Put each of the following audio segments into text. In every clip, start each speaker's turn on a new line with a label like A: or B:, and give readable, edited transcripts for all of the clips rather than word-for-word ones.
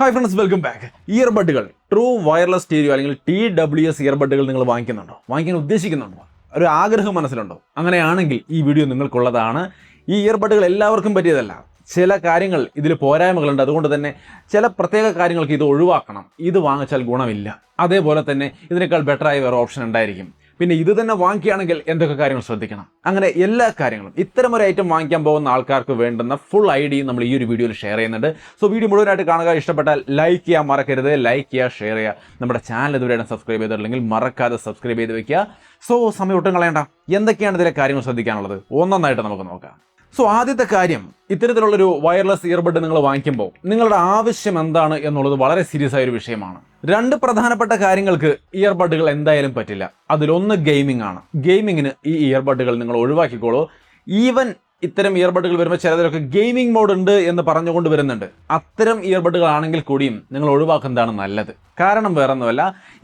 A: Hi friends, welcome back. ഇയർബഡുകൾ true wireless stereo അല്ലെങ്കിൽ TWS ഇയർബഡുകൾ നിങ്ങൾ വാങ്ങിക്കാൻ ഉദ്ദേശിക്കുന്നുണ്ടോ? ഒരു ആഗ്രഹം മനസ്സിലുണ്ടോ? അങ്ങനെയാണെങ്കിൽ ഈ വീഡിയോ നിങ്ങൾക്കുള്ളതാണ്. ഈ ഇയർബഡുകൾ എല്ലാവർക്കും പറ്റിയതല്ല. ചില കാര്യങ്ങൾ ഇതിൽ പോരായ്മകളുണ്ട്. അതുകൊണ്ട് തന്നെ ചില പ്രത്യേക കാര്യങ്ങൾക്ക് ഇത് ഒഴിവാക്കണം. ഇത് വാങ്ങിച്ചാൽ ഗുണമില്ല. അതേപോലെ തന്നെ ഇതിനേക്കാൾ ബെറ്ററായ വേറെ ഓപ്ഷൻ ഉണ്ടായിരിക്കും. പിന്നെ ഇത് തന്നെ വാങ്ങിക്കുകയാണെങ്കിൽ എന്തൊക്കെ കാര്യങ്ങൾ ശ്രദ്ധിക്കണം, അങ്ങനെ എല്ലാ കാര്യങ്ങളും ഇത്തരം ഒരു ഐറ്റം വാങ്ങിക്കാൻ പോകുന്ന ആൾക്കാർക്ക് വേണ്ടുന്ന ഫുൾ ഐഡിയ നമ്മൾ ഈ ഒരു വീഡിയോയിൽ ഷെയർ ചെയ്യുന്നുണ്ട്. സോ വീഡിയോ മുഴുവനായിട്ട് കാണുക. ഇഷ്ടപ്പെട്ടാൽ ലൈക്ക് ചെയ്യാൻ മറക്കരുത്. ലൈക്ക് ചെയ്യുക, ഷെയർ ചെയ്യുക. നമ്മുടെ ചാനൽ ഇതുവരെയാണ് സബ്സ്ക്രൈബ് ചെയ്തിട്ടില്ലെങ്കിൽ മറക്കാതെ സബ്സ്ക്രൈബ് ചെയ്ത് വെക്കുക. സോ സമയം ഒട്ടും കളയണ്ട. എന്തൊക്കെയാണ് ഇതിലെ കാര്യങ്ങൾ ശ്രദ്ധിക്കാനുള്ളത് ഒന്നൊന്നായിട്ട് നമുക്ക് നോക്കാം. സോ ആദ്യത്തെ കാര്യം, ഇത്തരത്തിലുള്ളൊരു വയർലെസ് ഇയർബഡ് നിങ്ങൾ വാങ്ങിക്കുമ്പോൾ നിങ്ങളുടെ ആവശ്യം എന്താണ് എന്നുള്ളത് വളരെ സീരിയസ് ആയ ഒരു വിഷയമാണ്. രണ്ട് പ്രധാനപ്പെട്ട കാര്യങ്ങൾക്ക് ഇയർബഡുകൾ എന്തായാലും പറ്റില്ല. അതിലൊന്ന് ഗെയിമിംഗ് ആണ്. ഗെയിമിങ്ങിന് ഈ ഇയർബഡുകൾ നിങ്ങൾ ഒഴിവാക്കിക്കോളൂ. ഈവൻ ഇത്തരം ഇയർബഡുകൾ വരുമ്പോൾ ചിലതിലൊക്കെ ഗെയിമിംഗ് മോഡ് ഉണ്ട് എന്ന് പറഞ്ഞുകൊണ്ട് വരുന്നുണ്ട്. അത്തരം ഇയർബഡുകൾ ആണെങ്കിൽ കൂടിയും നിങ്ങൾ ഒഴിവാക്കുന്നതാണ് നല്ലത്. കാരണം വേറൊന്നുമല്ല,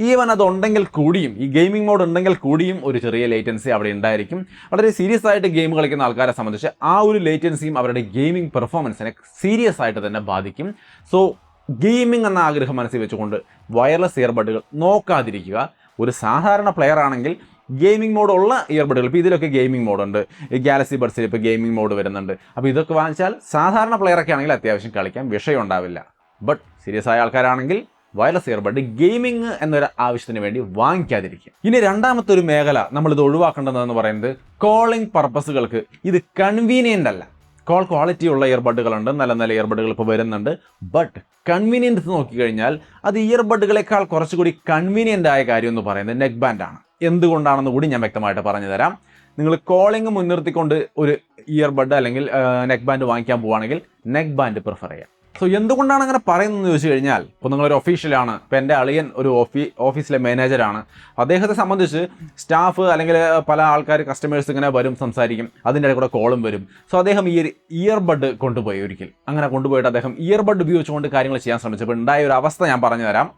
A: ഈവൻ അതുണ്ടെങ്കിൽ കൂടിയും, ഈ ഗെയിമിംഗ് മോഡ് ഉണ്ടെങ്കിൽ കൂടിയും ഒരു ചെറിയ ലേറ്റൻസി അവിടെ ഉണ്ടായിരിക്കും. വളരെ സീരിയസ് ആയിട്ട് ഗെയിം കളിക്കുന്ന ആൾക്കാരെ സംബന്ധിച്ച് ആ ഒരു ലേറ്റൻസിയും അവരുടെ ഗെയിമിംഗ് പെർഫോമൻസിനെ സീരിയസ് ആയിട്ട് തന്നെ ബാധിക്കും. സോ ഗെയിമിംഗ് എന്ന ആഗ്രഹം മനസ്സിൽ വെച്ചുകൊണ്ട് വയർലെസ് ഇയർബഡുകൾ നോക്കാതിരിക്കുക. ഒരു സാധാരണ പ്ലെയർ ആണെങ്കിൽ ഗെയിമിംഗ് മോഡ് ഉള്ള ഇയർബഡുകൾ, ഇപ്പോൾ ഇതിലൊക്കെ ഗെയിമിംഗ് മോഡുണ്ട്. ഈ ഗാലക്സി ബഡ്സിൽ ഇപ്പോൾ ഗെയിമിംഗ് മോഡ് വരുന്നുണ്ട്. അപ്പോൾ ഇതൊക്കെ വാങ്ങിച്ചാൽ സാധാരണ പ്ലെയറൊക്കെ ആണെങ്കിൽ അത്യാവശ്യം കളിക്കാൻ വിഷയം ഉണ്ടാവില്ല. ബട്ട് സീരിയസ് ആയ ആൾക്കാരാണെങ്കിൽ വയർലെസ് ഇയർബഡ് ഗെയിമിംഗ് എന്നൊരു ആവശ്യത്തിന് വേണ്ടി വാങ്ങിക്കാതിരിക്കും. ഇനി രണ്ടാമത്തെ ഒരു മേഖല നമ്മളിത് ഒഴിവാക്കേണ്ടതെന്ന് പറയുന്നത്, കോളിംഗ് പർപ്പസുകൾക്ക് ഇത് കൺവീനിയൻ്റ് അല്ല. കോൾ ക്വാളിറ്റി ഉള്ള ഇയർബഡുകളുണ്ട്, നല്ല നല്ല ഇയർബഡുകൾ ഇപ്പോൾ വരുന്നുണ്ട്. ബട്ട് കൺവീനിയൻസ് നോക്കിക്കഴിഞ്ഞാൽ അത് ഇയർബഡുകളെക്കാൾ കുറച്ചുകൂടി കൺവീനിയൻ്റ് ആയ കാര്യം എന്ന് പറയുന്നത് നെക്ക് ബാൻഡാണ്. എന്തുകൊണ്ടാണെന്ന് കൂടി ഞാൻ വ്യക്തമായിട്ട് പറഞ്ഞു തരാം. നിങ്ങൾ കോളിംഗ് മുൻനിർത്തിക്കൊണ്ട് ഒരു ഇയർബഡ് അല്ലെങ്കിൽ നെക്ക് ബാൻഡ് വാങ്ങിക്കാൻ പോവുകയാണെങ്കിൽ നെക്ക് ബാൻഡ് പ്രിഫർ ചെയ്യാം. സോ എന്തുകൊണ്ടാണ് അങ്ങനെ പറയുന്നതെന്ന് ചോദിച്ചു കഴിഞ്ഞാൽ, ഇപ്പോൾ നിങ്ങളൊരു ഒഫീഷ്യലാണ്. ഇപ്പോൾ എൻ്റെ അളിയൻ ഒരു ഓഫീസിലെ മാനേജറാണ്. അദ്ദേഹത്തെ സംബന്ധിച്ച് സ്റ്റാഫ് അല്ലെങ്കിൽ പല ആൾക്കാർ കസ്റ്റമേഴ്സ് ഇങ്ങനെ വരും, സംസാരിക്കും. അതിൻ്റെ ഇടയിൽ കൂടെ കോളും വരും. സോ അദ്ദേഹം ഈ ഇയർബഡ് കൊണ്ടുപോയി. ഒരിക്കൽ അങ്ങനെ കൊണ്ടുപോയിട്ട് അദ്ദേഹം ഇയർബഡ് ഉപയോഗിച്ചുകൊണ്ട് കാര്യങ്ങൾ ചെയ്യാൻ ശ്രമിച്ചപ്പോൾ ഉണ്ടായ ഒരു അവസ്ഥ ഞാൻ പറഞ്ഞു തരാം.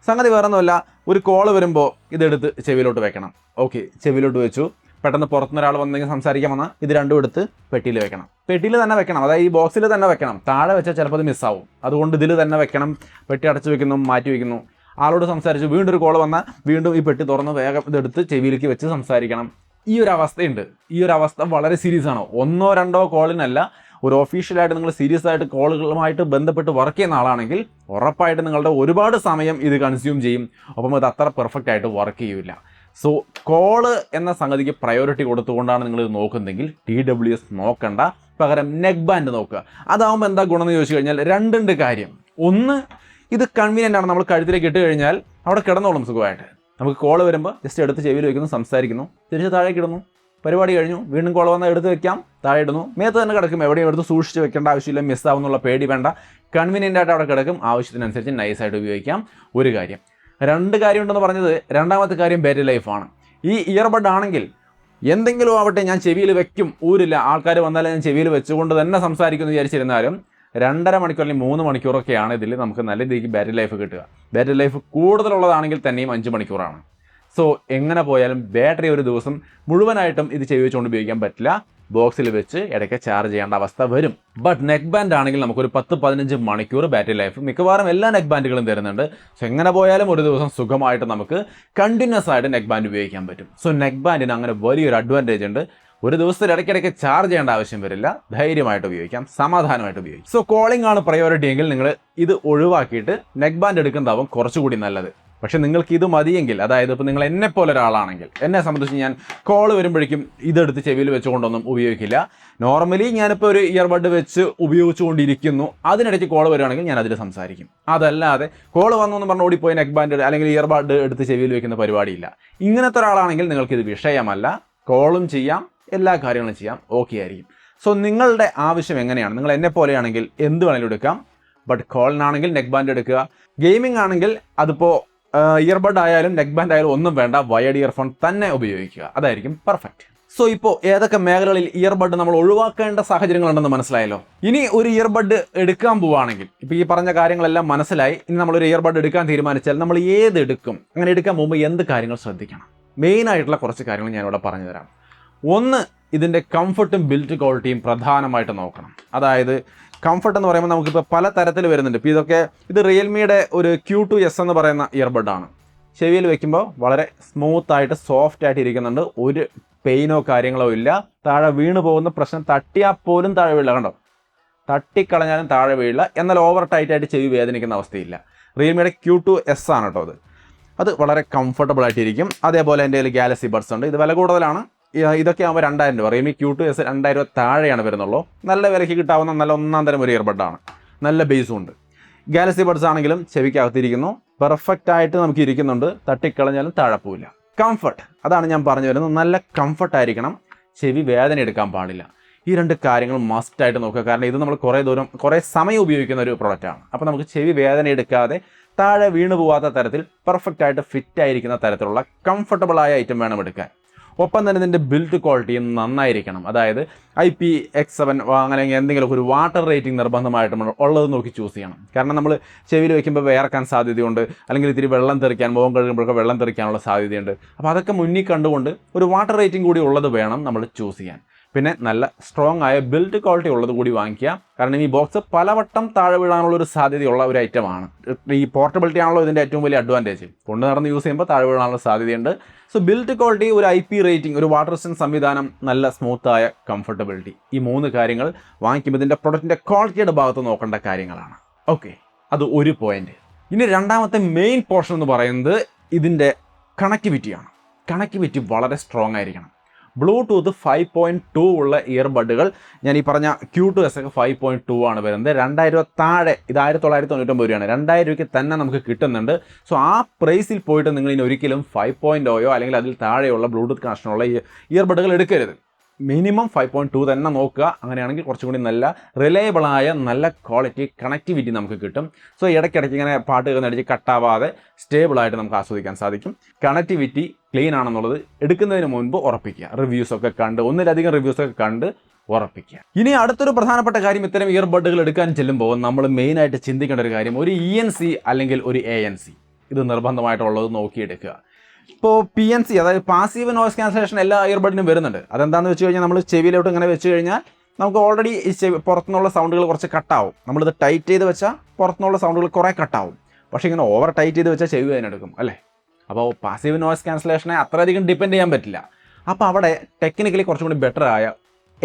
A: സംഗതി വേറൊന്നുമല്ല, ഒരു കോള് വരുമ്പോൾ ഇതെടുത്ത് ചെവിയിലോട്ട് വെക്കണം. ഓക്കെ, ചെവിയിലോട്ട് വെച്ചു. പെട്ടെന്ന് പുറത്തുനിന്ന് ഒരാൾ വന്നെങ്കിൽ സംസാരിക്കാൻ വന്നാൽ ഇത് രണ്ടും എടുത്ത് പെട്ടിയിൽ വെക്കണം. പെട്ടിയിൽ തന്നെ വെക്കണം, അതായത് ഈ ബോക്സിൽ തന്നെ വെക്കണം. താഴെ വെച്ചാൽ ചിലപ്പോൾ അത് മിസ്സാവും. അതുകൊണ്ട് ഇതിൽ തന്നെ വെക്കണം. പെട്ടി അടച്ചു വെക്കുന്നു, മാറ്റി വയ്ക്കുന്നു. ആളോട് സംസാരിച്ചു, വീണ്ടും ഒരു കോൾ വന്നാൽ വീണ്ടും ഈ പെട്ടി തുറന്ന് വേഗം ഇതെടുത്ത് ചെവിയിലേക്ക് വെച്ച് സംസാരിക്കണം. ഈ ഒരു അവസ്ഥയുണ്ട്. ഈ ഒരു അവസ്ഥ വളരെ സീരിയസ് ആണ്. ഒന്നോ രണ്ടോ കോളിനല്ല, ഒരു ഒഫീഷ്യലായിട്ട് നിങ്ങൾ സീരിയസ് ആയിട്ട് കോളുകളുമായിട്ട് ബന്ധപ്പെട്ട് വർക്ക് ചെയ്യുന്ന ആളാണെങ്കിൽ ഉറപ്പായിട്ട് നിങ്ങളുടെ ഒരുപാട് സമയം ഇത് കൺസ്യൂം ചെയ്യും. അപ്പം ഇത് അത്ര പെർഫെക്റ്റ് ആയിട്ട് വർക്ക് ചെയ്യില്ല. സോ കോള് എന്ന സംഗതിക്ക് പ്രയോറിറ്റി കൊടുത്തുകൊണ്ടാണ് നിങ്ങൾ ഇത് നോക്കുന്നതെങ്കിൽ TWS നോക്കണ്ട, പകരം നെക്ക് ബാൻഡ് നോക്കുക. അതാവുമ്പോൾ എന്താ ഗുണമെന്ന് ചോദിച്ചു കഴിഞ്ഞാൽ രണ്ടുണ്ട് കാര്യം. ഒന്ന്, ഇത് കൺവീനിയൻ്റ് ആണ്. നമ്മൾ കഴുത്തിലേക്ക് ഇട്ട് കഴിഞ്ഞാൽ അവിടെ കിടന്നോളും സുഖമായിട്ട്. നമുക്ക് കോള് വരുമ്പോൾ ജസ്റ്റ് എടുത്ത് ചെവിയിൽ വയ്ക്കുന്നു, സംസാരിക്കുന്നു, തിരിച്ച് താഴേക്ക് ഇടുന്നു, പരിപാടി കഴിഞ്ഞു. വീണ്ടും കോൾ വന്നാൽ എടുത്ത് വെക്കാം, താഴെ ഇടുന്നു, മേത്ത് തന്നെ കിടക്കും. എവിടെയും എടുത്ത് സൂക്ഷിച്ച് വെക്കേണ്ട ആവശ്യമില്ല, മിസ്സാവുന്നുള്ള പേടി വേണ്ട. കൺവീനിയൻ്റ് ആയിട്ട് അവിടെ കിടക്കും. ആവശ്യത്തിനനുസരിച്ച് നൈസായിട്ട് ഉപയോഗിക്കാം. ഒരു കാര്യം. രണ്ട് കാര്യമുണ്ടെന്ന് പറഞ്ഞത്, രണ്ടാമത്തെ കാര്യം ബാറ്ററി ലൈഫാണ്. ഈ ഇയർബഡ് ആണെങ്കിൽ എന്തെങ്കിലും ആവട്ടെ, ഞാൻ ചെവിയിൽ വെക്കും, ഊരില്ല, ആൾക്കാർ വന്നാലും ഞാൻ ചെവിയിൽ വെച്ചുകൊണ്ട് തന്നെ സംസാരിക്കുമെന്ന് വിചാരിച്ചിരുന്നാലും 2.5 മണിക്കൂർ അല്ലെങ്കിൽ 3 മണിക്കൂറൊക്കെയാണ് ഇതിൽ നമുക്ക് നല്ല രീതിക്ക് ബാറ്ററി ലൈഫ് കിട്ടുക. ബാറ്ററി ലൈഫ് കൂടുതലുള്ളതാണെങ്കിൽ തന്നെയും 5 മണിക്കൂറാണ്. സോ എങ്ങനെ പോയാലും ബാറ്ററി ഒരു ദിവസം മുഴുവനായിട്ടും ഇത് ചെവി വെച്ചുകൊണ്ട് ഉപയോഗിക്കാൻ പറ്റില്ല. ബോക്സിൽ വെച്ച് ഇടയ്ക്ക് ചാർജ് ചെയ്യേണ്ട അവസ്ഥ വരും. ബട്ട് നെക്ക് ബാൻഡ് ആണെങ്കിൽ നമുക്കൊരു 10-15 മണിക്കൂർ ബാറ്ററി ലൈഫ് മിക്കവാറും എല്ലാ നെക്ക് ബാൻഡുകളും തരുന്നുണ്ട്. സോ എങ്ങനെ പോയാലും ഒരു ദിവസം സുഖമായിട്ട് നമുക്ക് കണ്ടിന്യൂസ് ആയിട്ട് നെക്ക് ബാൻഡ് ഉപയോഗിക്കാൻ പറ്റും. സോ നെക്ക് ബാൻഡിന് അങ്ങനെ വലിയൊരു അഡ്വാൻറ്റേജ് ഉണ്ട്. ഒരു ദിവസത്തിൽ ഇടയ്ക്കിടയ്ക്ക് ചാർജ് ചെയ്യേണ്ട ആവശ്യം വരില്ല. ധൈര്യമായിട്ട് ഉപയോഗിക്കാം, സമാധാനമായിട്ട് ഉപയോഗിക്കാം. സോ കോളിംഗ് ആണ് പ്രയോറിറ്റി എങ്കിൽ നിങ്ങൾ ഇത് ഒഴിവാക്കിയിട്ട് നെക്ക് ബാൻഡ് എടുക്കുന്നതാവും കുറച്ചുകൂടി നല്ലത്. പക്ഷേ നിങ്ങൾക്ക് ഇത് മതിയെങ്കിൽ, അതായത് ഇപ്പോൾ നിങ്ങൾ എന്നെപ്പോലെ ഒരാളാണെങ്കിൽ, എന്നെ സംബന്ധിച്ച് ഞാൻ കോൾ വരുമ്പോഴേക്കും ഇതെടുത്ത് ചെവിയിൽ വെച്ചുകൊണ്ടൊന്നും ഉപയോഗിക്കില്ല. നോർമലി ഞാനിപ്പോൾ ഒരു ഇയർബഡ് വെച്ച് ഉപയോഗിച്ചുകൊണ്ടിരിക്കുന്നു, അതിനിടയ്ക്ക് കോൾ വരുവാണെങ്കിൽ ഞാൻ അതിൽ സംസാരിക്കും. അതല്ലാതെ കോൾ വന്നു പറഞ്ഞ് ഓടിപ്പോയി നെക്ക് ബാൻഡ് അല്ലെങ്കിൽ ഇയർബഡ് എടുത്ത് ചെവിയിൽ വെക്കുന്ന പരിപാടിയില്ല. ഇങ്ങനത്തെ ഒരാളാണെങ്കിൽ നിങ്ങൾക്കിത് വിഷയമല്ല. കോളും ചെയ്യാം, എല്ലാ കാര്യങ്ങളും ചെയ്യാം, ഓക്കെ ആയിരിക്കും. സോ നിങ്ങളുടെ ആവശ്യം എങ്ങനെയാണ്? നിങ്ങൾ എന്നെ പോലെയാണെങ്കിൽ എന്ത് വേണമെങ്കിലും എടുക്കാം. ബട്ട് കോളിനാണെങ്കിൽ നെക്ക് ബാൻഡ് എടുക്കുക. ഗെയിമിംഗ് ആണെങ്കിൽ അതിപ്പോൾ ഇയർബഡ് ആയാലും നെക്ക് ബാൻഡ് ആയാലും ഒന്നും വേണ്ട, വയർഡ് ഇയർഫോൺ തന്നെ ഉപയോഗിക്കുക. അതായിരിക്കും പെർഫെക്റ്റ്. സോ ഇപ്പോൾ ഏതൊക്കെ മേഖലകളിൽ ഇയർബഡ് നമ്മൾ ഒഴിവാക്കേണ്ട സാഹചര്യങ്ങളുണ്ടെന്ന് മനസ്സിലായല്ലോ. ഇനി ഒരു ഇയർബഡ് എടുക്കാൻ പോവുകയാണെങ്കിൽ, ഇപ്പോൾ ഈ പറഞ്ഞ കാര്യങ്ങളെല്ലാം മനസ്സിലായി. ഇനി നമ്മളൊരു ഇയർബഡ് എടുക്കാൻ തീരുമാനിച്ചാൽ നമ്മൾ ഏതെടുക്കും? അങ്ങനെ എടുക്കാൻ പോകുമ്പോൾ എന്ത് കാര്യങ്ങൾ ശ്രദ്ധിക്കണം? മെയിനായിട്ടുള്ള കുറച്ച് കാര്യങ്ങൾ ഞാനിവിടെ പറഞ്ഞു തരാം. ഒന്ന്, ഇതിൻ്റെ കംഫർട്ടും ബിൽറ്റ് ക്വാളിറ്റിയും പ്രധാനമായിട്ട് നോക്കണം. അതായത് കംഫർട്ട് എന്ന് പറയുമ്പോൾ നമുക്കിപ്പോൾ പല തരത്തിൽ വരുന്നുണ്ട്. ഇപ്പോൾ ഇത് റിയൽമിയുടെ ഒരു Q2S എന്ന് പറയുന്ന ഇയർബഡാണ്. ചെവിയിൽ വെക്കുമ്പോൾ വളരെ സ്മൂത്തായിട്ട് സോഫ്റ്റായിട്ട് ഇരിക്കുന്നുണ്ട്. ഒരു പെയിനോ കാര്യങ്ങളോ ഇല്ല. താഴെ വീണ് പോകുന്ന പ്രശ്നം, തട്ടിയാൽ പോലും താഴെ വീഴില്ല. കണ്ടോ, തട്ടിക്കളഞ്ഞാലും താഴെ വീഴില്ല. എന്നാൽ ഓവർ ടൈറ്റായിട്ട് ചെവി വേദനിക്കുന്ന അവസ്ഥയില്ല. റിയൽമിയുടെ Q2S ആണ് കേട്ടോ അത് വളരെ കംഫർട്ടബിൾ ആയിട്ടിരിക്കും. അതേപോലെ എൻ്റെ കയ്യിൽ ഗാലക്സി ബഡ്സ് ഉണ്ട്. ഇത് വില കൂടുതലാണ്. ഇതൊക്കെ ആകുമ്പോൾ 2000 രൂപ. റിയൽമി Q2S 2000 രൂപ താഴെയാണ് വരുന്നുള്ളൂ. നല്ല വിലയ്ക്ക് കിട്ടാവുന്ന നല്ല ഒന്നാം തരം ഒരു ഇയർബഡാണ്. നല്ല ബേസും ഉണ്ട്. ഗാലക്സി ബഡ്സ് ആണെങ്കിലും ചെവിക്കകത്തിരിക്കുന്നു, പെർഫെക്റ്റ് ആയിട്ട് നമുക്ക് ഇരിക്കുന്നുണ്ട്. തട്ടിക്കളഞ്ഞാലും താഴെ പോവില്ല. കംഫർട്ട്, അതാണ് ഞാൻ പറഞ്ഞു വരുന്നത്. നല്ല കംഫർട്ടായിരിക്കണം, ചെവി വേദന എടുക്കാൻ പാടില്ല. ഈ 2 കാര്യങ്ങൾ മസ്റ്റായിട്ട് നോക്കുക. കാരണം ഇത് നമ്മൾ കുറേ സമയം ഉപയോഗിക്കുന്ന ഒരു പ്രൊഡക്റ്റാണ്. അപ്പോൾ നമുക്ക് ചെവി വേദന എടുക്കാതെ താഴെ വീണ് പോകാത്ത തരത്തിൽ പെർഫെക്റ്റ് ആയിട്ട് ഫിറ്റ് ആയിരിക്കുന്ന തരത്തിലുള്ള കംഫർട്ടബിളായ ഐറ്റം വേണം എടുക്കാൻ. ഒപ്പം തന്നെ ഇതിൻ്റെ ബിൽഡ് ക്വാളിറ്റിയും നന്നായിരിക്കണം. അതായത് IPX7 അങ്ങനെ എന്തെങ്കിലും ഒരു വാട്ടർ റേറ്റിംഗ് നിർബന്ധമായിട്ടും ഉള്ളത് നോക്കി ചൂസ് ചെയ്യണം. കാരണം നമ്മൾ ചെവിയിൽ വയ്ക്കുമ്പോൾ വേർക്കാൻ സാധ്യതയുണ്ട്, അല്ലെങ്കിൽ ഇത്തിരി വെള്ളം തെറിക്കാൻ, മുഖം കഴുകുമ്പോഴൊക്കെ വെള്ളം തെറിക്കാനുള്ള സാധ്യതയുണ്ട്. അപ്പോൾ അതൊക്കെ മുന്നിൽ കണ്ടുകൊണ്ട് ഒരു വാട്ടർ റേറ്റിംഗ് കൂടി ഉള്ളത് വേണം നമ്മൾ ചൂസ് ചെയ്യാൻ. പിന്നെ നല്ല സ്ട്രോങ് ആയ ബിൽഡ് ക്വാളിറ്റി ഉള്ളത് കൂടി വാങ്ങിക്കുക. കാരണം ഈ ബോക്സ് പലവട്ടം താഴെ വീഴാനുള്ളൊരു സാധ്യതയുള്ള ഒരു ഐറ്റമാണ്. ഈ പോർട്ടബിലിറ്റി ആണല്ലോ ഇതിൻ്റെ ഏറ്റവും വലിയ അഡ്വാൻറ്റേജ്. കൊണ്ട് നടന്ന് യൂസ് ചെയ്യുമ്പോൾ താഴെ വീഴാനുള്ള സാധ്യതയുണ്ട്. സോ ബിൽഡ് ക്വാളിറ്റി, ഒരു IP റേറ്റിംഗ്, ഒരു വാട്ടർ റെസിസ്റ്റൻസ് സംവിധാനം, നല്ല സ്മൂത്തായ കംഫർട്ടബിലിറ്റി, ഈ 3 കാര്യങ്ങൾ വാങ്ങിക്കുമ്പോൾ ഇതിൻ്റെ പ്രൊഡക്റ്റിൻ്റെ ക്വാളിറ്റിയുടെ ഭാഗത്ത് നോക്കേണ്ട കാര്യങ്ങളാണ്. ഓക്കെ, അത് ഒരു പോയിന്റ്. ഇനി രണ്ടാമത്തെ മെയിൻ പോർഷൻ എന്ന് പറയുന്നത് ഇതിൻ്റെ കണക്ടിവിറ്റിയാണ്. കണക്ടിവിറ്റി വളരെ സ്ട്രോങ് ആയിരിക്കണം. ബ്ലൂടൂത്ത് 5.2 ഉള്ള ഇയർബഡുകൾ, ഞാൻ ഈ പറഞ്ഞ Q2S ഒക്കെ 5.2 ആണ് വരുന്നത്. 2000 രൂപ താഴെ, ഇത് 1999 രൂപയാണ്. 2000 രൂപയ്ക്ക് തന്നെ നമുക്ക് കിട്ടുന്നുണ്ട്. സോ ആ പ്രൈസിൽ പോയിട്ട് നിങ്ങൾ ഇനി ഒരിക്കലും 5.0 അല്ലെങ്കിൽ അതിൽ താഴെയുള്ള ബ്ലൂടൂത്ത് കണക്ഷനുള്ള ഇയർബഡുകൾ എടുക്കരുത്. മിനിമം 5.2 തന്നെ നോക്കുക. അങ്ങനെയാണെങ്കിൽ കുറച്ചും കൂടി നല്ല റിലയബിളായ നല്ല ക്വാളിറ്റി കണക്ടിവിറ്റി നമുക്ക് കിട്ടും. സോ ഇടയ്ക്കിടയ്ക്ക് ഇങ്ങനെ പാട്ട് കേൾക്കുന്നടിച്ച് കട്ടാവാതെ സ്റ്റേബിളായിട്ട് നമുക്ക് ആസ്വദിക്കാൻ സാധിക്കും. കണക്ടിവിറ്റി ക്ലീൻ ആണെന്നുള്ളത് എടുക്കുന്നതിന് മുൻപ് ഉറപ്പിക്കുക. റിവ്യൂസൊക്കെ കണ്ട്, ഒന്നിലധികം റിവ്യൂസൊക്കെ കണ്ട് ഉറപ്പിക്കുക. ഇനി അടുത്തൊരു പ്രധാനപ്പെട്ട കാര്യം, ഇത്തരം ഇയർബഡുകൾ എടുക്കാൻ ചെല്ലുമ്പോൾ നമ്മൾ മെയിനായിട്ട് ചിന്തിക്കേണ്ട ഒരു കാര്യം, ഒരു ENC അല്ലെങ്കിൽ ഒരു ANC ഇത് നിർബന്ധമായിട്ടുള്ളത് നോക്കിയെടുക്കുക. ഇപ്പോൾ PNC, അതായത് പാസീവ് നോയ്സ് ക്യാൻസലേഷൻ എല്ലാ ഇയർബഡിനും വരുന്നുണ്ട്. അതെന്താണെന്ന് വെച്ച് കഴിഞ്ഞാൽ നമ്മൾ ചെവിയിലോട്ട് ഇങ്ങനെ വെച്ച് കഴിഞ്ഞാൽ നമുക്ക് ഓൾറെഡി ഈ പുറത്തുനിന്നുള്ള സൗണ്ടുകൾ കുറച്ച് കട്ടാവും. നമ്മളിത് ടൈറ്റ് ചെയ്ത് വെച്ചാൽ പുറത്തുനിന്നുള്ള സൗണ്ടുകൾ കുറേ കട്ടാവും. പക്ഷേ ഇങ്ങനെ ഓവർ ടൈറ്റ് ചെയ്ത് വെച്ചാൽ ചെവി അതിനെടുക്കും അല്ലേ. അപ്പോൾ പാസീവ് നോയ്സ് ക്യാൻസലേഷനെ അത്രയധികം ഡിപ്പെൻഡ് ചെയ്യാൻ പറ്റില്ല. അപ്പോൾ അവിടെ ടെക്നിക്കലി കുറച്ചും കൂടി ബെറ്റർ ആയ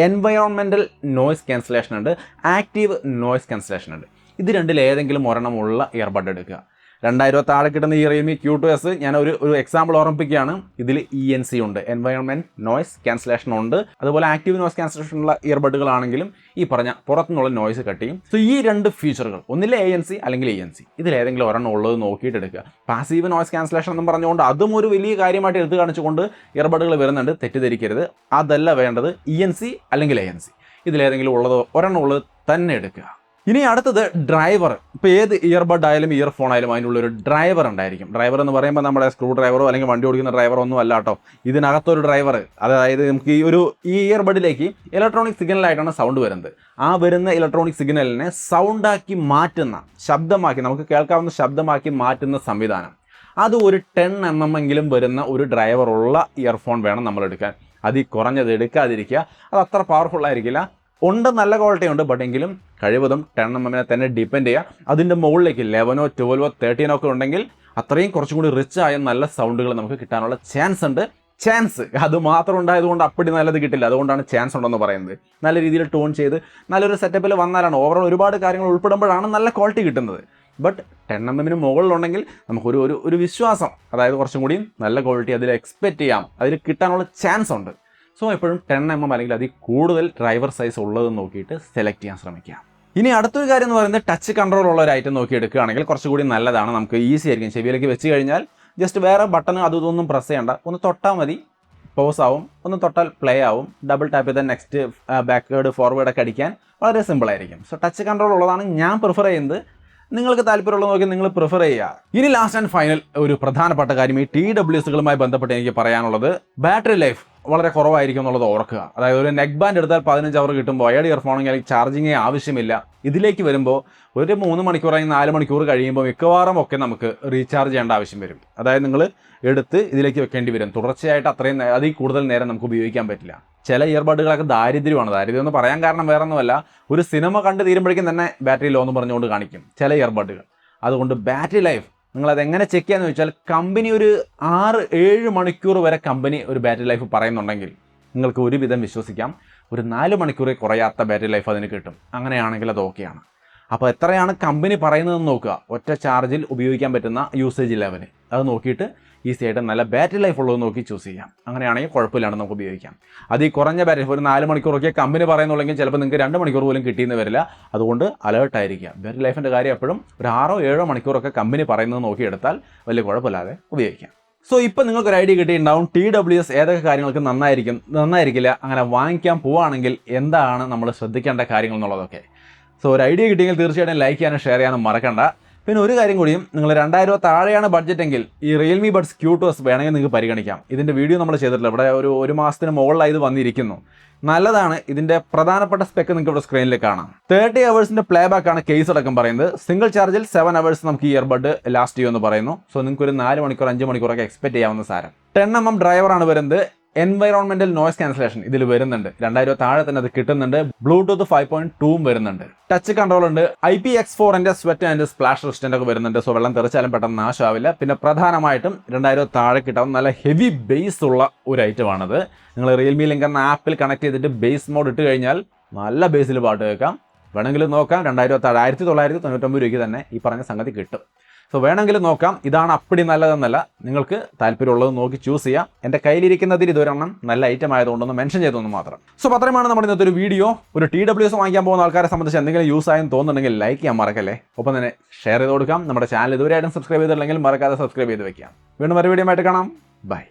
A: എൻവയോൺമെൻറ്റൽ നോയ്സ് ക്യാൻസലേഷൻ ഉണ്ട്, ആക്റ്റീവ് നോയ്സ് ക്യാൻസലേഷൻ ഉണ്ട്. ഇത് രണ്ടിൽ ഏതെങ്കിലും ഒരെണ്ണമുള്ള ഇയർബഡ് എടുക്കുക. 2000 രൂപ താഴെ കിട്ടുന്ന ഈ റിയൽമി Q2S ഞാൻ ഒരു എക്സാമ്പിൾ ഓർമ്മിപ്പിക്കുകയാണ്. ഇതിൽ ENC ഉണ്ട്, എൻവയോൺമെൻറ്റ് നോയ്സ് ക്യാൻസലേഷൻ ഉണ്ട്. അതുപോലെ ആക്റ്റീവ് നോയ്സ് ക്യാൻസലേഷൻ ഉള്ള ഇയർബഡുകളാണെങ്കിലും ഈ പറഞ്ഞ പുറത്തുനിന്നുള്ള നോയ്സ് കട്ട് ചെയ്യും. സോ ഈ 2 ഫീച്ചറുകൾ, ഒന്നിലെ ANC അല്ലെങ്കിൽ ENC, ഇതിലേതെങ്കിലും ഒരെണ്ണം ഉള്ളത് നോക്കിയിട്ട് എടുക്കുക. പാസീവ് നോയ്സ് ക്യാൻസലേഷൻ എന്നും പറഞ്ഞുകൊണ്ട് അതും ഒരു വലിയ കാര്യമായിട്ട് എടുത്തു കാണിച്ചുകൊണ്ട് ഇയർബഡുകൾ വരുന്നുണ്ട്, തെറ്റിദ്ധരിക്കരുത്. അതല്ല വേണ്ടത്, ENC അല്ലെങ്കിൽ ANC, ഇതിലേതെങ്കിലും ഒരെണ്ണം ഉള്ളത് തന്നെ എടുക്കുക. ഇനി അടുത്തത് ഡ്രൈവർ. ഇപ്പോൾ ഏത് ഇയർബഡ് ആയാലും ഇയർഫോൺ ആയാലും അതിനുള്ളൊരു ഡ്രൈവർ ഉണ്ടായിരിക്കും. ഡ്രൈവർ എന്ന് പറയുമ്പോൾ നമ്മുടെ സ്ക്രൂ ഡ്രൈവറോ അല്ലെങ്കിൽ വണ്ടി ഓടിക്കുന്ന ഡ്രൈവറോ ഒന്നും അല്ല കേട്ടോ. ഇതിനകത്തൊരു ഡ്രൈവർ, അതായത് നമുക്ക് ഈ ഇയർബഡിലേക്ക് ഇലക്ട്രോണിക് സിഗ്നലായിട്ടാണ് സൗണ്ട് വരുന്നത്. ആ വരുന്ന ഇലക്ട്രോണിക് സിഗ്നലിനെ സൗണ്ടാക്കി മാറ്റുന്ന, ശബ്ദമാക്കി, നമുക്ക് കേൾക്കാവുന്ന ശബ്ദമാക്കി മാറ്റുന്ന സംവിധാനം, അത് ഒരു 10 mm എങ്കിലും വരുന്ന ഒരു ഡ്രൈവറുള്ള ഇയർഫോൺ വേണം നമ്മൾ എടുക്കാൻ. അതിൽ കുറഞ്ഞത് എടുക്കാതിരിക്കുക. അത് അത്ര പവർഫുൾ ആയിരിക്കില്ല. ഉണ്ട്, നല്ല ക്വാളിറ്റി ഉണ്ട്. ബട്ട് എങ്കിലും കഴിവതും 10 mm തന്നെ ഡിപ്പെൻഡ് ചെയ്യുക. അതിൻ്റെ മുകളിലേക്ക് 11, 12, 13 ഒക്കെ ഉണ്ടെങ്കിൽ അത്രയും കുറച്ചും കൂടി റിച്ച് ആയ നല്ല സൗണ്ടുകൾ നമുക്ക് കിട്ടാനുള്ള ചാൻസ് ഉണ്ട്. അത് മാത്രം ഉണ്ടായതുകൊണ്ട് അപ്പടി നല്ലത് കിട്ടില്ല. അതുകൊണ്ടാണ് ചാൻസ് ഉണ്ടെന്ന് പറയുന്നത്. നല്ല രീതിയിൽ ടൂൺ ചെയ്ത് നല്ലൊരു സെറ്റപ്പിൽ വന്നാലാണ്, ഓവറോൾ ഒരുപാട് കാര്യങ്ങൾ ഉൾപ്പെടുമ്പോഴാണ് നല്ല ക്വാളിറ്റി കിട്ടുന്നത്. ബട്ട് 10 mm മുകളിലുണ്ടെങ്കിൽ നമുക്കൊരു ഒരു വിശ്വാസം, അതായത് കുറച്ചും കൂടി നല്ല ക്വാളിറ്റി അതിൽ എക്സ്പെക്റ്റ് ചെയ്യാം, അതിൽ കിട്ടാനുള്ള ചാൻസ് ഉണ്ട്. സോ എപ്പോഴും 10 mm അല്ലെങ്കിൽ അതിൽ കൂടുതൽ ഡ്രൈവർ സൈസ് ഉള്ളത് നോക്കിയിട്ട് സെലക്ട് ചെയ്യാൻ ശ്രമിക്കുക. ഇനി അടുത്തൊരു കാര്യം എന്ന് പറയുന്നത്, ടച്ച് കൺട്രോൾ ഉള്ള ഒരു ഐറ്റം നോക്കി എടുക്കുകയാണെങ്കിൽ കുറച്ചുകൂടി നല്ലതാണ്. നമുക്ക് ഈസി ആയിരിക്കും. ചെവിയിലേക്ക് വെച്ച് കഴിഞ്ഞാൽ ജസ്റ്റ് വേറെ ബട്ടൺ അതൊന്നും പ്രസ് ചെയ്യേണ്ട, ഒന്ന് തൊട്ടാൽ മതി, പോസ് ആവും. ഒന്ന് തൊട്ടാൽ പ്ലേ ആവും. ഡബിൾ ടാപ്പ് ചെയ്താൽ നെക്സ്റ്റ്, ബാക്ക്വേർഡ്, ഫോർവേഡ് ഒക്കെ അടിക്കാൻ വളരെ സിമ്പിളായിരിക്കും. സോ ടച്ച് കൺട്രോൾ ഉള്ളതാണ് ഞാൻ പ്രിഫർ ചെയ്യുന്നത്. നിങ്ങൾക്ക് താല്പര്യമുള്ളത് നോക്കി നിങ്ങൾ പ്രിഫർ ചെയ്യുക. ഇനി ലാസ്റ്റ് ആൻഡ് ഫൈനൽ ഒരു പ്രധാനപ്പെട്ട കാര്യം, ഈ TWSകളുമായി ബന്ധപ്പെട്ട് എനിക്ക് പറയാനുള്ളത്, ബാറ്ററി ലൈഫ് വളരെ കുറവായിരിക്കും എന്നുള്ളത് ഓർക്കുക. അതായത് ഒരു നെക്ക് ബാൻഡ് എടുത്താൽ 15 അവർ കിട്ടുമ്പോൾ വയർഡ് ഇയർഫോണെങ്കിൽ ചാർജിങ്ങേ ആവശ്യമില്ല. ഇതിലേക്ക് വരുമ്പോൾ ഒരു 3 മണിക്കൂർ അല്ലെങ്കിൽ 4 മണിക്കൂർ കഴിയുമ്പോൾ മിക്കവാറും ഒക്കെ നമുക്ക് റീചാർജ് ചെയ്യേണ്ട ആവശ്യം വരും. അതായത് നിങ്ങൾ എടുത്ത് ഇതിലേക്ക് വെക്കേണ്ടി വരും. തുടർച്ചയായിട്ട് അത്രയും അതിൽ കൂടുതൽ നേരം നമുക്ക് ഉപയോഗിക്കാൻ പറ്റില്ല. ചില ഇയർബഡുകളൊക്കെ ദാരിദ്ര്യം എന്ന് പറയാൻ കാരണം വേറെ ഒന്നുമല്ല, ഒരു സിനിമ കണ്ട് തീരുമ്പോഴേക്കും തന്നെ ബാറ്ററി ലോ എന്ന് പറഞ്ഞുകൊണ്ട് കാണിക്കും ചില ഇയർബഡുകൾ. അതുകൊണ്ട് ബാറ്ററി ലൈഫ് നിങ്ങളത് എങ്ങനെ ചെക്ക് ചെയ്യാന്ന് വെച്ചാൽ, കമ്പനി ഒരു 6-7 മണിക്കൂർ വരെ കമ്പനി ഒരു ബാറ്ററി ലൈഫ് പറയുന്നുണ്ടെങ്കിൽ നിങ്ങൾക്ക് ഒരുവിധം വിശ്വസിക്കാം. ഒരു 4 മണിക്കൂറിൽ കുറയാത്ത ബാറ്ററി ലൈഫ് അതിന് കിട്ടും. അങ്ങനെയാണെങ്കിൽ അത് ഓക്കെയാണ്. അപ്പോൾ എത്രയാണ് കമ്പനി പറയുന്നതെന്ന് നോക്കുക. ഒറ്റ ചാർജിൽ ഉപയോഗിക്കാൻ പറ്റുന്ന യൂസേജ് ലെവല് അത് നോക്കിയിട്ട് ഈസി ആയിട്ട് നല്ല ബാറ്ററി ലൈഫ് ഉള്ളത് നോക്കി ചൂസ് ചെയ്യാം. അങ്ങനെയാണെങ്കിൽ കുഴപ്പമില്ലാണ്ട് നമുക്ക് ഉപയോഗിക്കാം. അത് ഈ കുറഞ്ഞ ബാറ്ററി ഒരു 4 മണിക്കൂറൊക്കെ കമ്പനി പറയുന്നുണ്ടെങ്കിൽ ചിലപ്പോൾ നിങ്ങൾക്ക് 2 മണിക്കൂർ പോലും കിട്ടിയെന്ന് വരില്ല. അതുകൊണ്ട് അലേർട്ടായിരിക്കുക. ബാറ്ററി ലൈഫിൻ്റെ കാര്യം എപ്പോഴും ഒരു 6-7 മണിക്കൂറൊക്കെ കമ്പനി പറയുന്നത് നോക്കിയെടുത്താൽ വലിയ കുഴപ്പമില്ലാതെ ഉപയോഗിക്കാം. സോ ഇപ്പോൾ നിങ്ങൾക്കൊരു ഐഡിയ കിട്ടിയിട്ടുണ്ടാവും TWS ഏതൊക്കെ കാര്യങ്ങൾക്ക് നന്നായിരിക്കില്ല അങ്ങനെ വാങ്ങിക്കാൻ പോവുകയാണെങ്കിൽ എന്താണ് നമ്മൾ ശ്രദ്ധിക്കേണ്ട കാര്യങ്ങൾ എന്നുള്ളതൊക്കെ. സോ ഒരു ഐഡിയ കിട്ടിയെങ്കിൽ തീർച്ചയായിട്ടും ലൈക്ക് ചെയ്യാനും ഷെയർ ചെയ്യാനും മറക്കണ്ട. പിന്നെ ഒരു കാര്യം കൂടിയും, നിങ്ങൾ 2000 താഴെയാണ് ബഡ്ജറ്റെങ്കിൽ ഈ റിയൽമി ബഡ്സ് Q2s വേണമെങ്കിൽ നിങ്ങൾക്ക് പരിഗണിക്കാം. ഇതിൻ്റെ വീഡിയോ നമ്മൾ ചെയ്തിട്ടില്ല. ഇവിടെ ഒരു മാസത്തിന് മുകളിലായി ഇത് വന്നിരിക്കുന്നു. നല്ലതാണ്. ഇതിൻ്റെ പ്രധാനപ്പെട്ട സ്പെക്ക് നിങ്ങൾക്ക് ഇവിടെ സ്ക്രീനിൽ കാണാം. 30 ഹവേഴ്സിൻ്റെ പ്ലേ ബാക്ക് ആണ് കേസ് അടക്കം പറയുന്നത്. സിംഗിൾ ചാർജിൽ 7 ഹവേഴ്സ് നമുക്ക് ഈ ഇയർബഡ് ലാസ്റ്റ് ചെയ്യുമെന്ന് പറയുന്നു. സോ നിങ്ങൾക്ക് ഒരു 4 മണിക്കൂർ 5 മണിക്കൂറൊക്കെ എക്സ്പെക്ട് ചെയ്യാവുന്ന സാരം. 10mm ഡ്രൈവറാണ് വരുന്നത്. എൻവൈറോൺമെന്റൽ നോയ്സ് ക്യാൻസലേഷൻ ഇതിൽ വരുന്നുണ്ട്. 2000 താഴെ തന്നെ അത് കിട്ടുന്നുണ്ട്. ബ്ലൂടൂത്ത് 5.2 വരുന്നുണ്ട്. ടച്ച് കൺട്രോൾ ഉണ്ട്. IPX4ന്റെ സ്വെറ്റ് ആൻഡ് സ്പ്ലാഷ് റെസിസ്റ്റന്റ് ഒക്കെ വരുന്നുണ്ട്. സോ വെള്ളം തെറിച്ചാലും പെട്ടെന്ന് നാശമാവില്ല. പിന്നെ പ്രധാനമായിട്ടും 2000 താഴെ കിട്ടാവുന്ന നല്ല ഹെവി ബേസ് ഉള്ള ഒരു ഐറ്റമാണത്. നിങ്ങൾ റിയൽമി ലിങ്ക് എന്ന ആപ്പിൽ കണക്ട് ചെയ്തിട്ട് ബേസ് മോഡ് ഇട്ട് കഴിഞ്ഞാൽ നല്ല ബേസിൽ പാട്ട് കേൾക്കാം. വേണമെങ്കിൽ നോക്കാം. 2000 താഴെ 1999 രൂപയ്ക്ക് തന്നെ ഈ പറഞ്ഞ സംഗതി കിട്ടും. സോ വേണമെങ്കിൽ നോക്കാം. ഇതാണ് അപ്പടി നല്ലതെന്നല്ല, നിങ്ങൾക്ക് താല്പര്യമുള്ളത് നോക്കി ചൂസ് ചെയ്യാം. എൻ്റെ കയ്യിലിരിക്കുന്നതിൽ ഇതൊരെണ്ണം നല്ല ഐറ്റം ആയതുകൊണ്ടൊന്ന് മെൻഷൻ ചെയ്തൊന്ന് മാത്രം. സോ അത്രയുമാണ് നമ്മുടെ ഇന്നത്തെ ഒരു വീഡിയോ. ഒരു TWS വാങ്ങിക്കാൻ പോകുന്ന ആൾക്കാരെ സംബന്ധിച്ച് എന്തെങ്കിലും യൂസ് ആയെന്ന് തോന്നുന്നുണ്ടെങ്കിൽ ലൈക്ക് ചെയ്യാൻ മറക്കല്ലേ. ഒപ്പം തന്നെ ഷെയർ ചെയ്ത് കൊടുക്കാം. നമ്മുടെ ചാനൽ ഇതുവരെയായിട്ടും സബ്സ്ക്രൈബ് ചെയ്തില്ലെങ്കിൽ മറക്കാതെ സബ്സ്ക്രൈബ് ചെയ്ത് വെക്കാം. വീണ്ടും ഒരു വീഡിയോ ആയിട്ട് കാണാം. ബൈ.